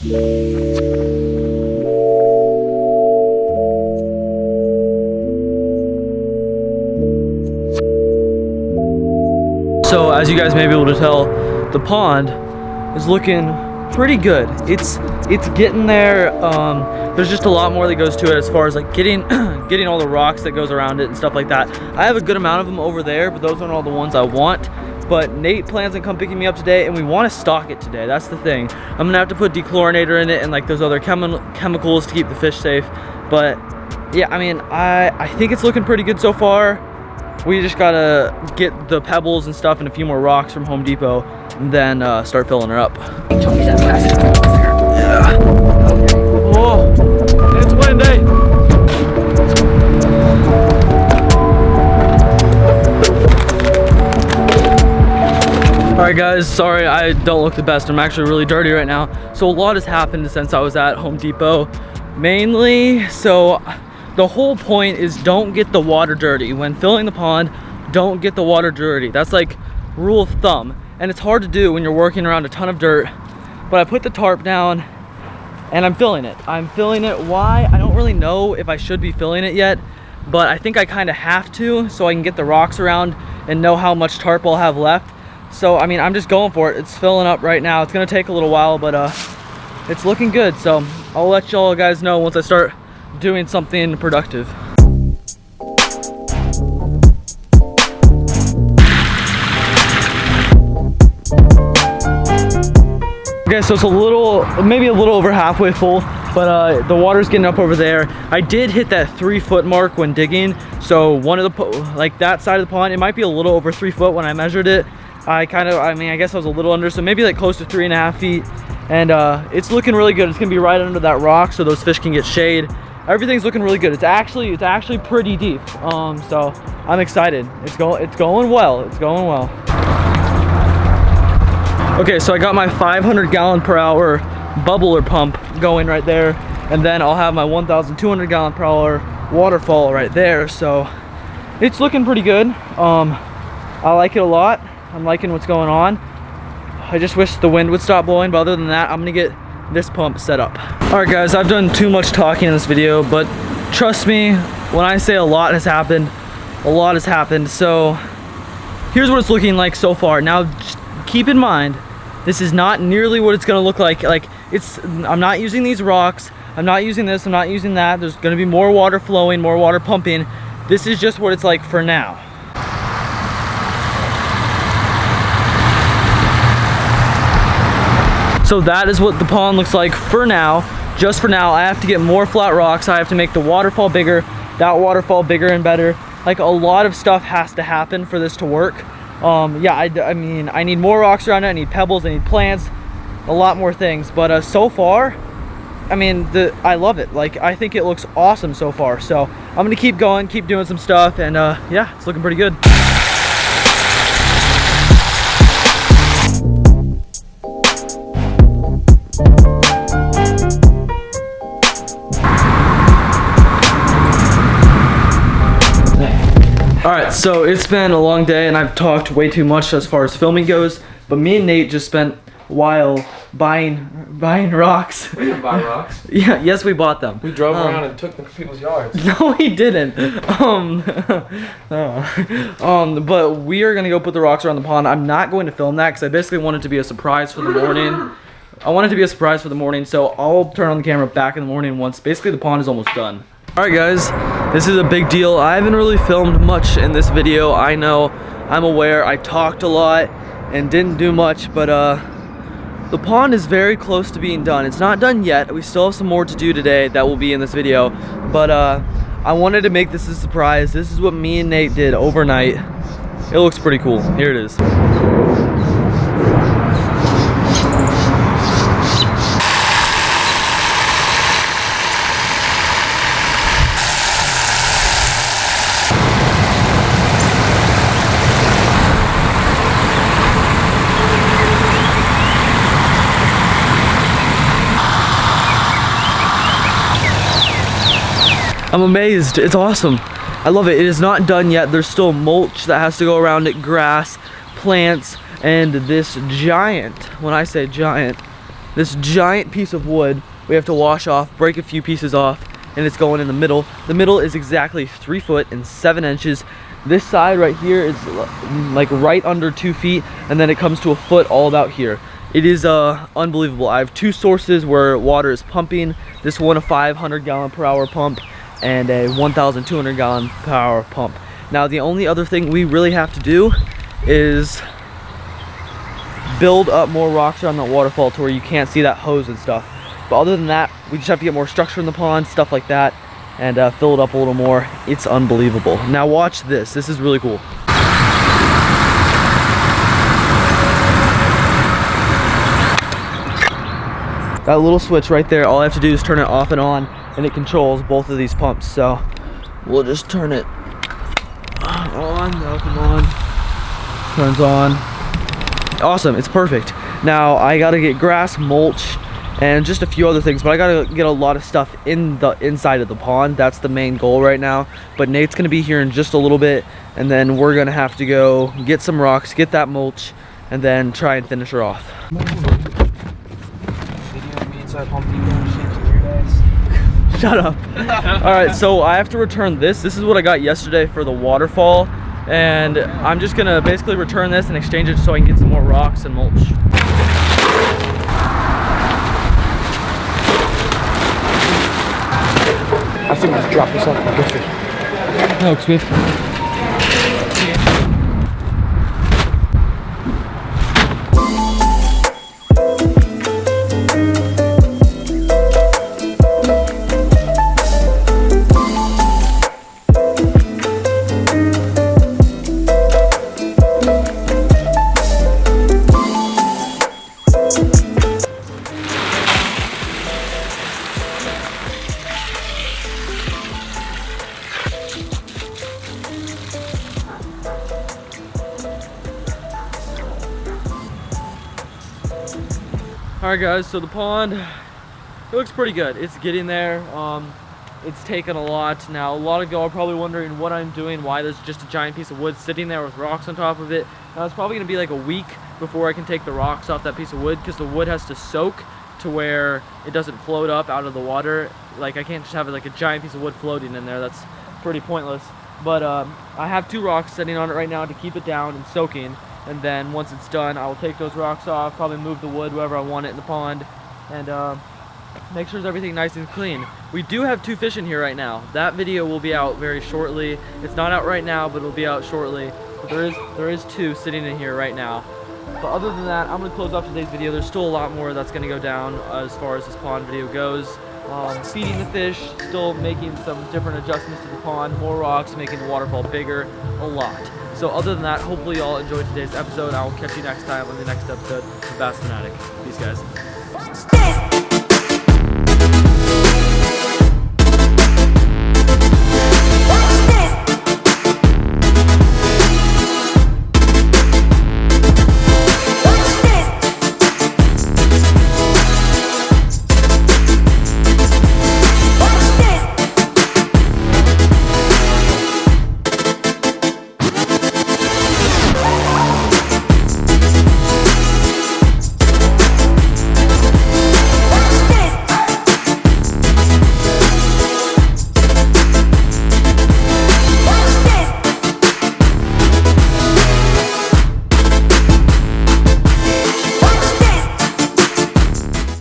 So as you guys may be able to tell, the pond is looking pretty good. It's getting there. There's just a lot more that goes to it as far as like getting getting all the rocks that goes around it and stuff like that. I have a good amount of them over there, but those aren't all the ones I want. But Nate plans on come picking me up today, and we want to stock it today. That's the thing. I'm gonna have to put dechlorinator in it and like those other chemicals to keep the fish safe. But yeah, I mean, I think it's looking pretty good so far. We just gotta get the pebbles and stuff and a few more rocks from Home Depot, and then start filling her up. Yeah. Oh, it's windy. Alright guys, sorry I don't look the best. I'm actually really dirty right now. So a lot has happened since I was at Home Depot. Mainly, so the whole point is don't get the water dirty. When filling the pond, don't get the water dirty. That's like rule of thumb. And it's hard to do when you're working around a ton of dirt. But I put the tarp down and I'm filling it. I'm filling it. Why? I don't really know if I should be filling it yet, but I think I kind of have to so I can get the rocks around and know how much tarp I'll have left. So, I mean, I'm just going for it. It's filling up right now. It's gonna take a little while, but it's looking good. So I'll let y'all guys know once I start doing something productive. Okay, so it's maybe a little over halfway full, but the water's getting up over there. I did hit that 3 foot mark when digging. So one of the, like that side of the pond, it might be a little over 3 foot when I measured it. I guess I was a little under, so maybe like close to 3.5 feet. And it's looking really good. It's gonna be right under that rock so those fish can get shade. Everything's looking really good. It's actually pretty deep. So I'm excited. It's going well. It's going well. Okay, so I got my 500 gallon per hour bubbler pump going right there, and then I'll have my 1,200 gallon per hour waterfall right there. So it's looking pretty good. I like it a lot. I'm liking what's going on. I just wish the wind would stop blowing, but other than that, I'm gonna get this pump set up. All right guys, I've done too much talking in this video, but trust me when I say a lot has happened, a lot has happened. So here's what it's looking like so far. Now just keep in mind, this is not nearly what it's gonna look like. I'm not using these rocks, I'm not using this, I'm not using that. There's gonna be more water flowing, more water pumping. This is just what it's like for now. So that is what the pond looks like for now. Just for now. I have to get more flat rocks. I have to make the waterfall bigger, that waterfall bigger and better. Like a lot of stuff has to happen for this to work. Yeah, I mean, I need more rocks around it. I need pebbles, I need plants, a lot more things. But so far, I mean, I love it. Like, I think it looks awesome so far. So I'm gonna keep going, keep doing some stuff, and yeah, it's looking pretty good. Alright, so it's been a long day and I've talked way too much as far as filming goes, but me and Nate just spent a while buying rocks. We didn't buy rocks. Yeah, yes, we bought them. We drove around and took them to people's yards. No, we didn't. But we are gonna go put the rocks around the pond. I'm not going to film that because I basically want it to be a surprise for the morning. I want it to be a surprise for the morning, so I'll turn on the camera back in the morning once basically the pond is almost done. Alright guys, this is a big deal. I haven't really filmed much in this video. I know, I'm aware, I talked a lot and didn't do much, but the pond is very close to being done. It's not done yet. We still have some more to do today that will be in this video, but I wanted to make this a surprise. This is what me and Nate did overnight. It looks pretty cool. Here it is. I'm amazed. It's awesome. I love it. It is not done yet. There's still mulch that has to go around it, grass, plants, and this giant, when I say giant, this giant piece of wood we have to wash off, break a few pieces off, and it's going in the middle. The middle is exactly 3 foot and 7 inches. This side right here is like right under 2 feet, and then it comes to a foot all about here. It is unbelievable. I have 2 sources where water is pumping. This one, a 500 gallon per hour pump, and a 1,200 gallon per hour pump. Now the only other thing we really have to do is build up more rocks around the waterfall to where you can't see that hose and stuff. But other than that, we just have to get more structure in the pond, stuff like that, and fill it up a little more. It's unbelievable. Now watch this. This is really cool. That little switch right there, all I have to do is turn it off and on, and it controls both of these pumps. So we'll just turn it on, now come on, turns on. Awesome, it's perfect. Now I gotta get grass, mulch, and just a few other things, but I gotta get a lot of stuff in the inside of the pond. That's the main goal right now. But Nate's gonna be here in just a little bit, and then we're gonna have to go get some rocks, get that mulch, and then try and finish her off. Shut up. All right, so I have to return this. This is what I got yesterday for the waterfall, and I'm just gonna basically return this and exchange it so I can get some more rocks and mulch. I think we just drop this off and go fish. Oh, sweet. Alright guys, so the pond, it looks pretty good. It's getting there. It's taken a lot. Now a lot of y'all are probably wondering what I'm doing, why there's just a giant piece of wood sitting there with rocks on top of it. Now it's probably going to be like a week before I can take the rocks off that piece of wood, because the wood has to soak to where it doesn't float up out of the water. Like I can't just have like a giant piece of wood floating in there. That's pretty pointless. But I have 2 rocks sitting on it right now to keep it down and soaking. And then once it's done, I will take those rocks off, probably move the wood wherever I want it in the pond, and make sure everything's nice and clean. We do have 2 fish in here right now. That video will be out very shortly. It's not out right now, but it'll be out shortly. But there is 2 sitting in here right now. But other than that, I'm going to close off today's video. There's still a lot more that's going to go down as far as this pond video goes. Feeding the fish, still making some different adjustments to the pond, more rocks, making the waterfall bigger, a lot. So other than that, hopefully y'all enjoyed today's episode. I will catch you next time on the next episode of Finatic. Peace guys.